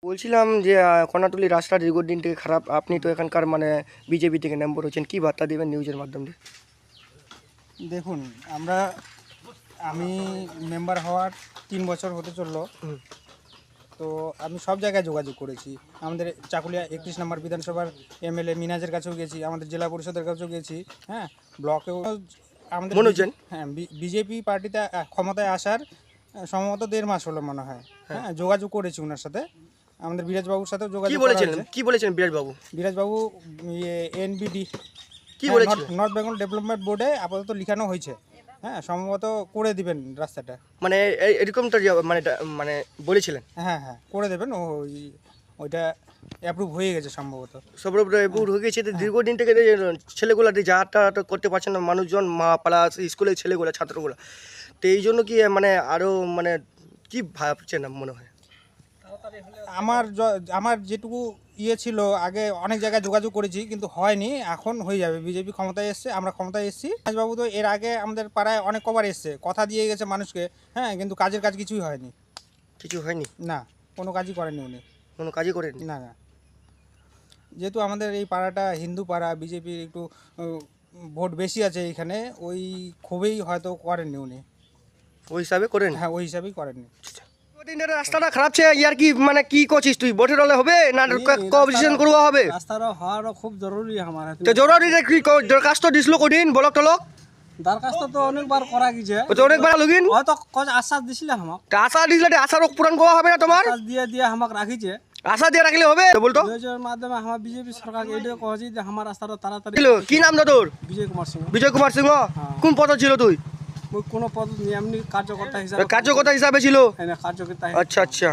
বলছিলাম যে কর্ণাটুলি রাস্তা দীর্ঘদিন থেকে খারাপ। আপনি তো এখানকার মানে বিজেপি থেকে মেম্বার হচ্ছেন, কি বার্তা দেবেন নিউজের মাধ্যমে? দেখুন, আমি মেম্বার হওয়ার 3 বছর হতে চললো। তো আমি সব জায়গায় যোগাযোগ করেছি। আমাদের চাকুলিয়া 31 নম্বর বিধানসভার এমএলএ মিনাজের কাছেও গেছি, আমাদের জেলা পরিষদের কাছেও গেছি, হ্যাঁ, ব্লকেও। আমাদের হ্যাঁ, বিজেপি পার্টিতে ক্ষমতায় আসার সম্ভবত 1.5 মাস হলো মনে হয়। হ্যাঁ, যোগাযোগ করেছি ওনার সাথে, আমাদের বিরাজবাবুর সাথেও যোগাযোগ কি বলেছেন বিরাজবাবু এনবিডি কি বলেছিলেন? নর্থ বেঙ্গল ডেভেলপমেন্ট বোর্ডে আপাতত লিখানো হয়েছে। হ্যাঁ, সম্ভবত করে দিবেন রাস্তাটা। মানে এরকমটা মানে মানে বলেছিলেন? হ্যাঁ হ্যাঁ, করে দেবেন। ওইটা অ্যাপ্রুভ হয়ে গেছে সম্ভবত। সব হয়ে গেছে। দীর্ঘদিন থেকে ছেলেগুলো যাতায়াত করতে পারছে না, মানুষজন, মা পাড়া স্কুলের ছেলেগুলো, ছাত্রগুলো। তো এই জন্য কি মানে আরও মানে কি ভাবছেন মনে হয়? আমার যেটুকু ছিল, আগে অনেক জায়গায় যোগাযোগ করেছি কিন্তু হয়নি, এখন হয়ে যাবে। বিজেপি ক্ষমতায় এসছে, আমরা ক্ষমতায় এসেছি। বাবু তো এর আগে আমাদের পাড়ায় অনেক কবার এসছে, কথা দিয়ে গেছে মানুষকে, হ্যাঁ, কিন্তু কাজের কাজ কিছুই হয়নি। কিছু হয়নি? না, কোনো কাজই করেনি উনি। কোনো কাজই করেনি? না না, যেহেতু আমাদের এই পাড়াটা হিন্দু পাড়া, বিজেপির একটু ভোট বেশি আছে এইখানে, ওই খুবই হয়তো করেননি উনি। ওই হিসাবে করেন? হ্যাঁ, ওই হিসাবেই করেননি। রাস্তাটা খারাপ ছে, ইয়ার কি মানে কি করছিস তুই? ভোটের হলে হবে না কোঅপারেশন করবা হবে? রাস্তাটা হওয়ারও খুব জরুরি আমার। তো জরুরি কি দরখাস্ত দিছিল কোদিন ব্লক টলক? দরখাস্ত তো অনেকবার করা গেছে, তো অনেকবার লগিন হয়তো আশ্বাস দিছিলেন আমাকে। আশা দিছিলে, আশার পূরণ করা হবে না তোমার? আশ্বাস দিয়ে আমাকে রাখিছে, আশা দিয়ে রাখলে হবে বলতো? যোজনার মাধ্যমে আমার বিজেপি সরকারকে এটাই কহেছি যে আমার রাস্তাটা তাড়াতাড়ি। কি নাম তোর? বিজয় কুমার সিংহ। বিজয় কুমার সিংহ? কোন পদ ছিল তুই? কোনো পদ নেই, এমনি কার্যকর্তা হিসাবে। কার্যকর্তা হিসাবে ছিল? কার্যকর্তা আচ্ছা আচ্ছা।